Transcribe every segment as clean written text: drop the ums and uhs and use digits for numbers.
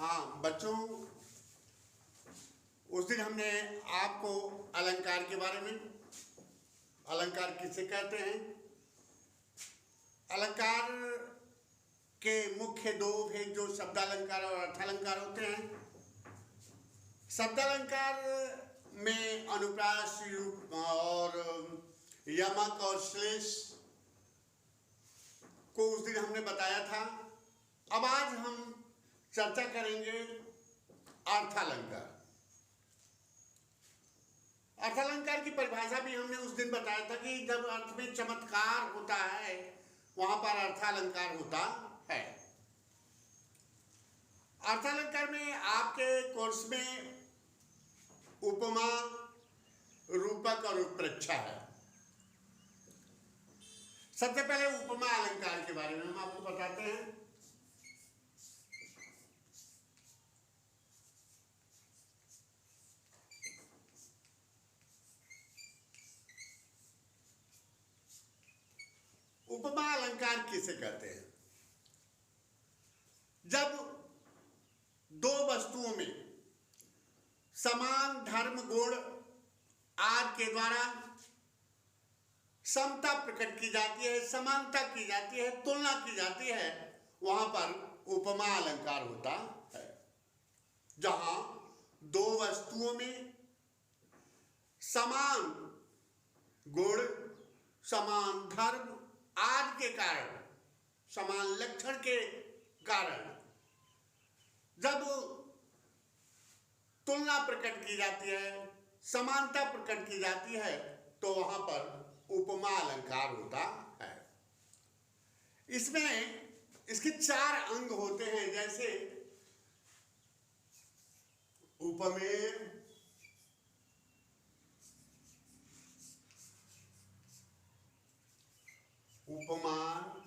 हाँ बच्चों, उस दिन हमने आपको अलंकार के बारे में, अलंकार किसे कहते हैं, अलंकार के मुख्य दो भेद जो शब्दालंकार और अर्थालंकार होते हैं। शब्दालंकार में अनुप्रास और यमक और श्लेष को उस दिन हमने बताया था। अब आज हम चर्चा करेंगे अर्थालंकार। अर्थालंकार की परिभाषा भी हमने उस दिन बताया था कि जब अर्थ में चमत्कार होता है वहां पर अर्थालंकार होता है। अर्थालंकार में आपके कोर्स में उपमा, रूपक और उत्प्रेक्षा है। सबसे पहले उपमा अलंकार के बारे में हम आपको बताते हैं। उपमा अलंकार किसे कहते हैं? जब दो वस्तुओं में समान धर्म, गुण आदि के द्वारा समता प्रकट की जाती है, समानता की जाती है, तुलना की जाती है, वहां पर उपमा अलंकार होता है। जहां दो वस्तुओं में समान गुण, समान धर्म आदि के कारण, समान लक्षण के कारण जब तुलना प्रकट की जाती है, समानता प्रकट की जाती है, तो वहां पर उपमा अलंकार होता है। इसमें इसके चार अंग होते हैं, जैसे उपमेय, उपमान,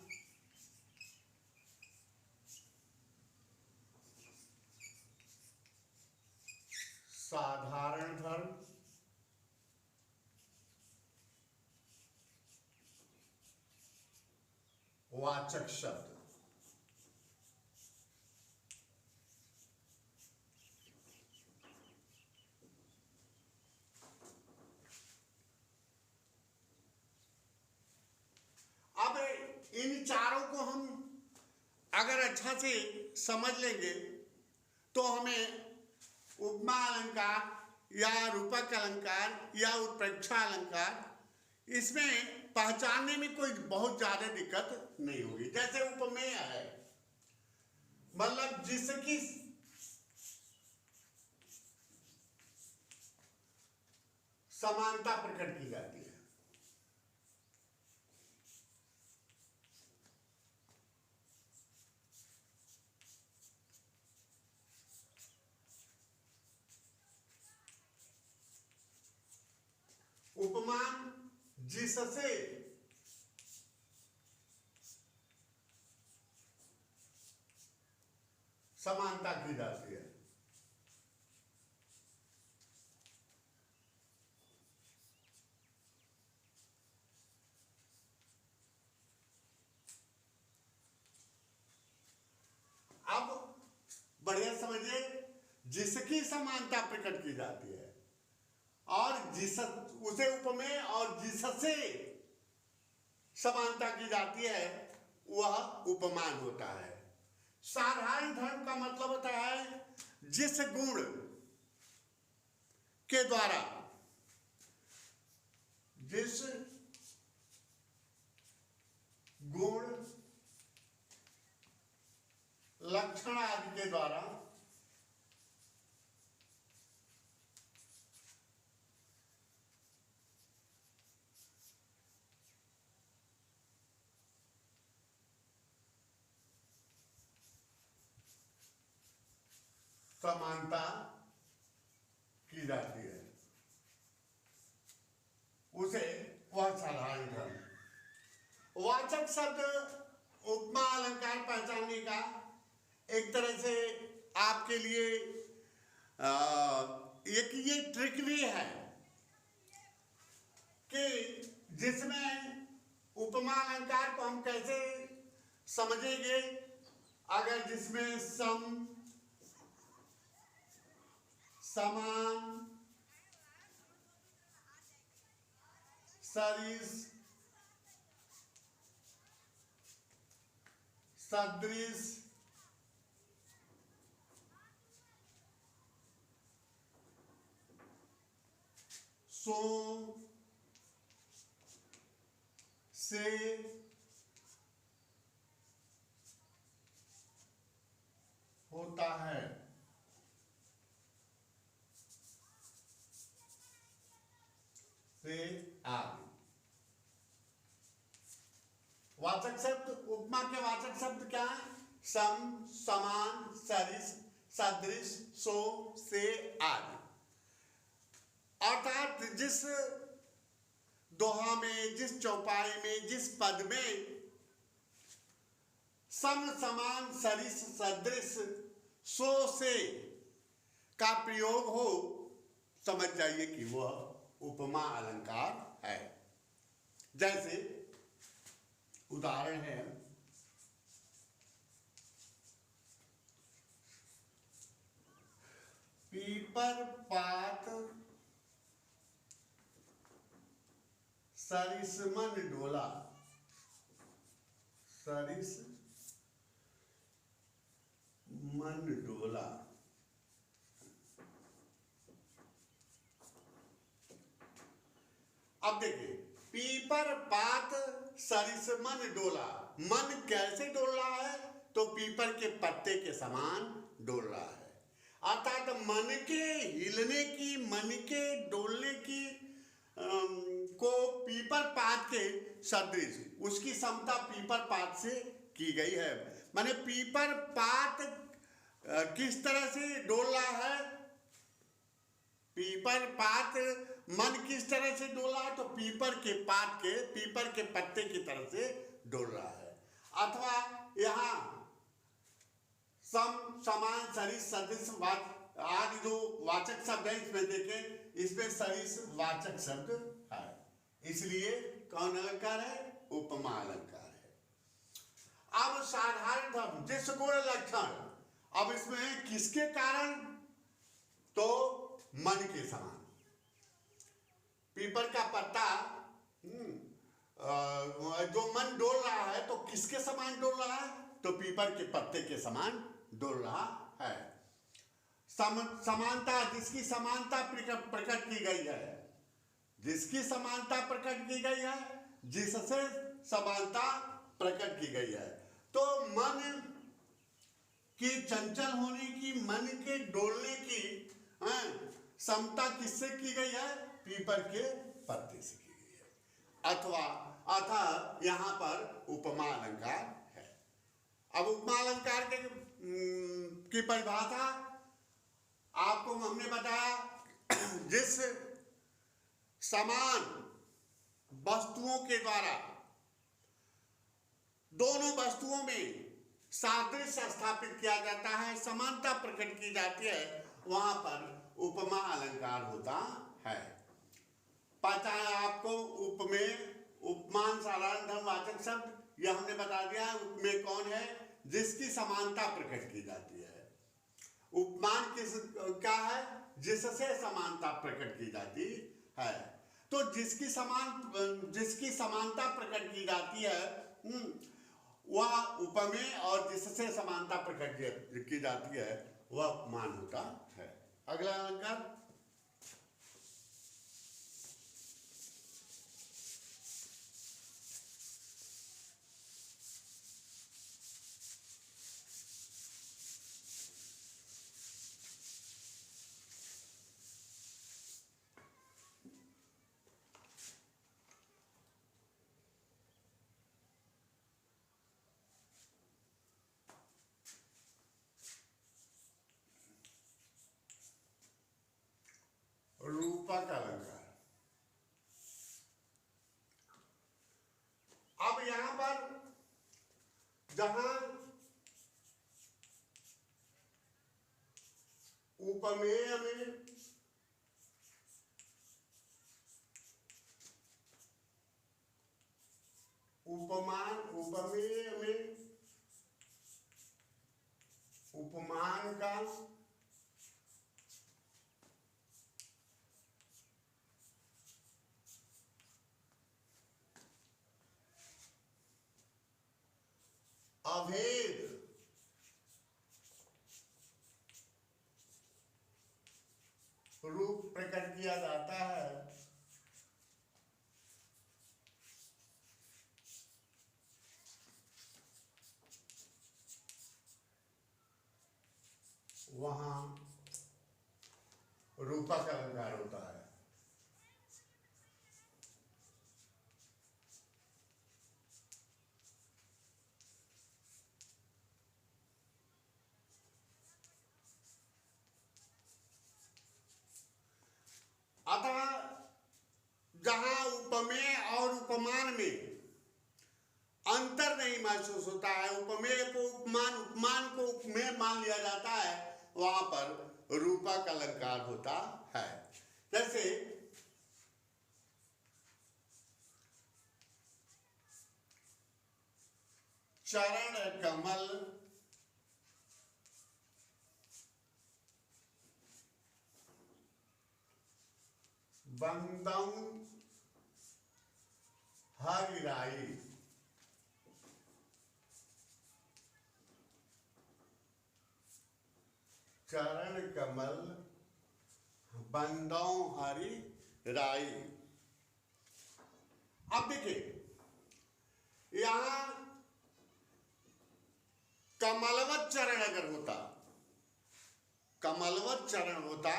साधारण धर्म, वाचक शब्द। अब इन चारों को हम अगर अच्छा से समझ लेंगे तो हमें उपमा अलंकार या रूपक अलंकार या उत्प्रेक्षा अलंकार, इसमें पहचानने में कोई बहुत ज्यादा दिक्कत नहीं होगी। जैसे उपमेय है, मतलब जिसकी समानता प्रकट की जाती है। उपमान जिससे समानता की जाती है। अब बढ़िया समझिए, जिसकी समानता प्रकट की जाती है और जिस उसे उपमेय और जिससे समानता की जाती है वह उपमान होता है। साधारण धर्म का मतलब होता है जिस गुण के द्वारा, जिस गुण, लक्षण आदि के द्वारा समानता की जाती है, उसे वह साधारण धर्म। वाचक शब्द उपमा अलंकार पहचानने का एक तरह से आपके लिए एक ये ट्रिक भी है कि जिसमें उपमा अलंकार को हम कैसे समझेंगे। अगर जिसमें सम, समान, सरिस, सदृश, सो, से, होता है। से आदि। वाचक शब्द, उपमा के वाचक शब्द क्या है? सम, समान, सरिस, सदृश, सो, से आदि। अर्थात जिस दोहा में, जिस चौपाई में, जिस पद में सम, समान, सरिस, सदृश, सो, से का प्रयोग हो, समझ जाइए कि वह उपमा अलंकार है। जैसे उदाहरण है, पीपर पात सरिस मन डोला। सरिस मन डोला। अब देखिए, पीपर पात सरिस मन डोला। मन कैसे डोल रहा है? तो पीपर के पत्ते के समान डोल रहा है। अर्थात मन के हिलने की, मन के डोलने की को पीपर पात के सदृश, उसकी समता पीपर पात से की गई है। माने पीपर पात किस तरह से डोल रहा है? पीपर पात मन किस तरह से डोल रहा है? तो पीपर के पात के, पीपर के पत्ते की तरह से डोल रहा है। अथवा यहाँ सम, समान, सरिस, सदृश आदि जो वाचक शब्द है, इसमें देखें, इसमें सरिस वाचक शब्द है, इसलिए कौन अलंकार है? उपमा अलंकार है। अब साधारण धर्म, जिस गुण लक्षण, अब इसमें किसके कारण? तो मन के समान। पीपर का पत्ता जो मन डोल रहा है, तो किसके समान डोल रहा है? तो पीपर के पत्ते के समान डोल रहा है। समानता, जिसकी समानता प्रकट की गई है, जिसकी समानता प्रकट की गई है, जिससे समानता प्रकट की गई है। तो मन की चंचल होने की, मन के डोलने की समता किससे की गई है? पीपर के पत्ते से की गई है। अथवा यहाँ पर उपमा अलंकार है। अब उपमा अलंकार की परिभाषा आपको हमने बताया, जिस समान वस्तुओं के द्वारा दोनों वस्तुओं में सादृश्य स्थापित किया जाता है, समानता प्रकट की जाती है, वहां पर उपमा अलंकार होता है। पता है आपको, उपमान साधारण धर्मवाचक शब्द, यह हमने बता दिया। उपमेय कौन है? जिसकी समानता प्रकट की जाती है। उपमान किस क्या है? जिससे समानता प्रकट की जाती है। तो जिसकी समानता प्रकट की जाती है, वह उपमेय, और जिससे समानता प्रकट की जाती है, वह उपमान होता है। अगला अलंकार, रूपक अलंकार। अब यहां पर जहां उपमेय में उपमेय में उपमान का अभेद रूप प्रकट किया जाता है। वहां रूपक अलंकार होता है। अतः जहां उपमेय और उपमान में अंतर नहीं महसूस होता है, उपमेय को उपमान, उपमान को उपमेय मान लिया जाता है, वहां पर रूपक अलंकार होता है। जैसे चरण कमल बंदौ हरिराई। चरण कमल बंदौ हरि राई। अब देखिए यहां कमलवत चरण अगर होता, कमलवत चरण होता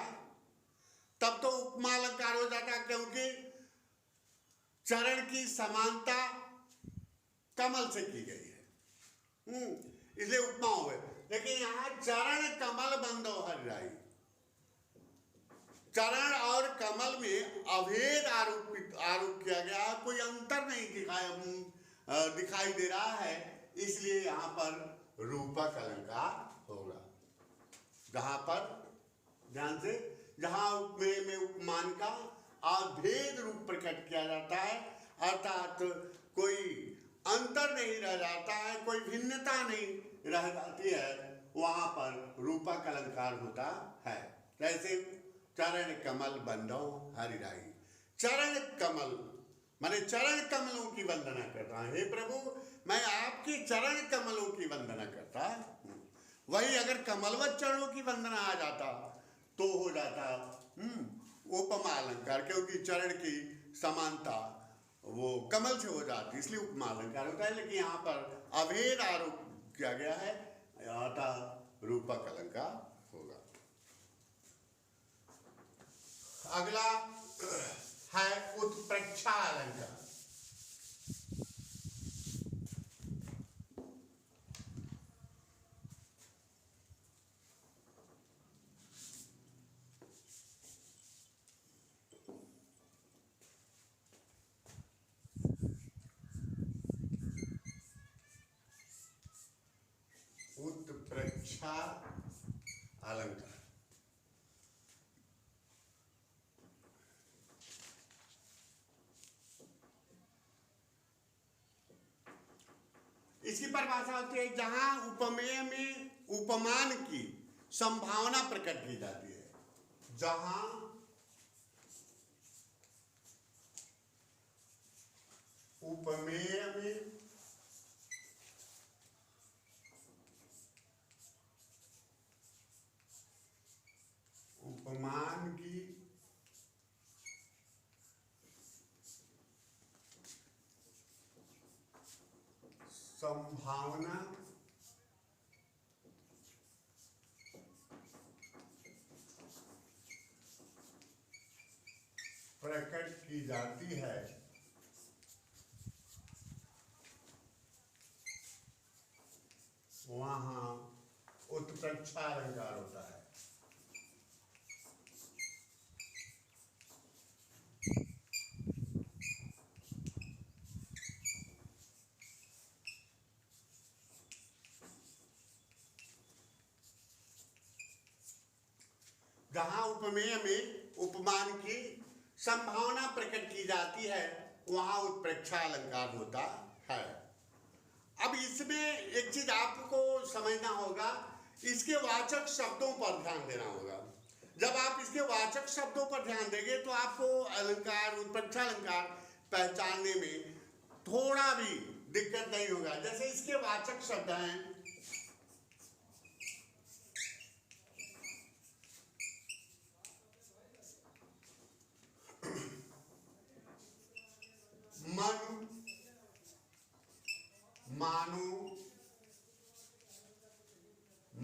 तब तो उपमा अलंकार हो जाता, क्योंकि चरण की समानता कमल से की गई है, इसलिए उपमा हो गए। लेकिन यहां चरण कमल बंदो हरिराई, चरण और कमल में अभेद आरोप किया गया, कोई अंतर नहीं दिखाई दे रहा है, इसलिए यहां पर रूपक अलंकार होगा। जहां पर ध्यान से, जहां उपमेय में उपमान का अभेद रूप प्रकट किया जाता है, अर्थात कोई अंतर नहीं रह जाता है, कोई भिन्नता नहीं रह जाती है, वहां पर रूपक अलंकार होता है। जैसे चरण कमल बंदो हरिराई। चरण कमल माने चरण कमलों की वंदना करता है, हे प्रभु मैं आपके चरण कमलों की वंदना करता हूं। वही अगर कमलवत चरणों की वंदना आ जाता तो हो जाता उपमा अलंकार, क्योंकि चरण की समानता वो कमल से हो जाती, इसलिए उपमा अलंकार होता है। लेकिन यहाँ पर अभेद आरोप किया गया है, अतः रूपक अलंकार होगा। अगला है उत्प्रेक्षा अलंकार। उत्प्रेक्षा अलंकार इसकी परिभाषा होती है जहां उपमेय में उपमान की संभावना प्रकट की जाती है। जहां उपमेय में उपमान की संभावना प्रकट की जाती है, वहां उत्प्रेक्षा अलंकार होता है। जहां उपमेय में उपमान की संभावना प्रकट की जाती है, वहां उत्प्रेक्षा अलंकार होता है। अब इसमें एक चीज आपको समझना होगा, इसके वाचक शब्दों पर ध्यान देना होगा। जब आप इसके वाचक शब्दों पर ध्यान देंगे तो आपको अलंकार, उत्प्रेक्षा अलंकार पहचानने में थोड़ा भी दिक्कत नहीं होगा। जैसे इसके वाचक शब्द हैं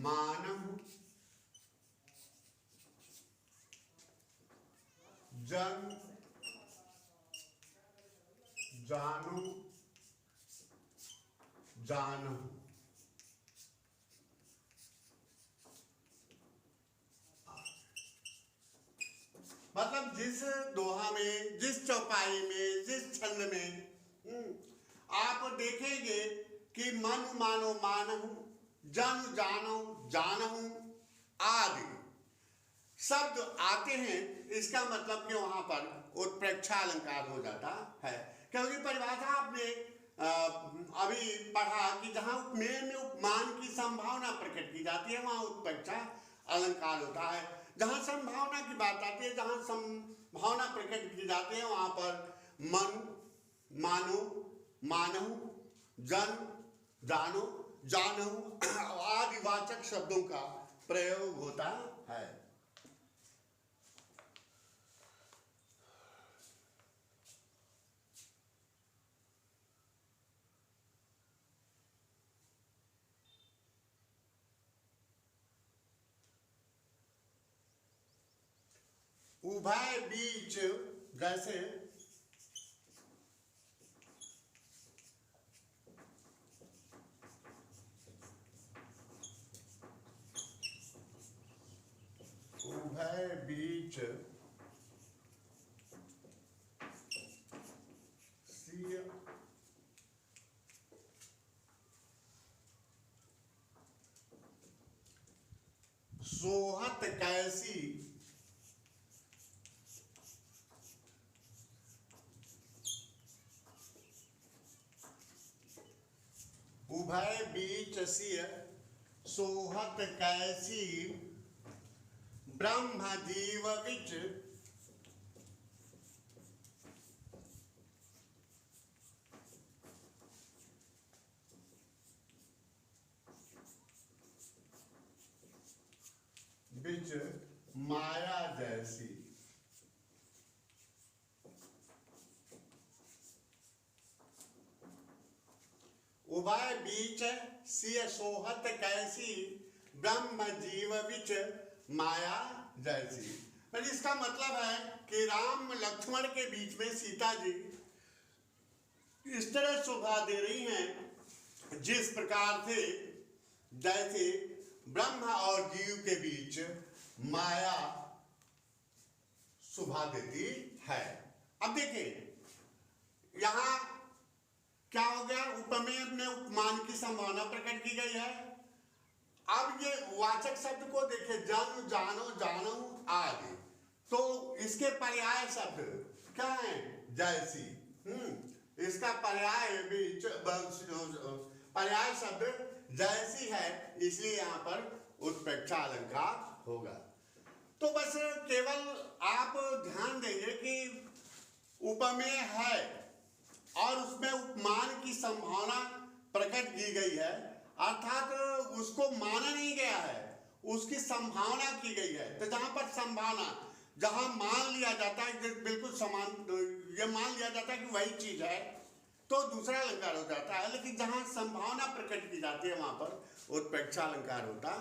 मानहु जन जानु जानहु। मतलब जिस दोहा में, जिस चौपाई में, जिस छंद में आप देखेंगे कि मन मानो मानहु, जन जानो जानहु आदि शब्द आते हैं, इसका मतलब कि वहां पर उत्प्रेक्षा अलंकार हो जाता है। क्योंकि परिभाषा आपने अभी पढ़ा कि जहां उपमेय में उपमान की संभावना प्रकट की जाती है वहां उत्प्रेक्षा अलंकार होता है। जहां संभावना की बात आती है, जहां संभावना प्रकट की जाती है वहां पर मन मानो मानहु, जन जानो जानहु आदि वाचक शब्दों का प्रयोग होता है। उभय बीच, जैसे उभय बीच सिय सोहत कैसी उभय बीच सिय सोहत कैसी ब्रह्म जीव विच बिच माया जैसी। उभय बीच सिय सोहत कैसी ब्रह्म जीव विच माया जैसी। पर इसका मतलब है कि राम लक्ष्मण के बीच में सीता जी इस तरह शोभा दे रही हैं जिस प्रकार से जैसे ब्रह्म और जीव के बीच माया शोभा देती है। अब देखिए यहां क्या हो गया, उपमेय में उपमान की संभावना प्रकट की गई है। अब ये वाचक शब्द को देखिए, जन जानो जानो आदि, तो इसके पर्याय शब्द क्या है, जैसी। इसका पर्याय बीच पर्याय शब्द जैसी है, इसलिए यहां पर उत्प्रेक्षा अलंकार होगा। तो बस केवल आप ध्यान देंगे कि उपमेय है और उसमें उपमान की संभावना प्रकट की गई है, अर्थात उसको माना नहीं गया है, उसकी संभावना की गई है। तो जहां पर संभावना, जहां मान लिया जाता है बिल्कुल समान, ये मान लिया जाता है कि वही चीज है, तो दूसरा अलंकार हो जाता है। लेकिन जहां संभावना प्रकट की जाती है वहां पर उत्प्रेक्षा अलंकार होता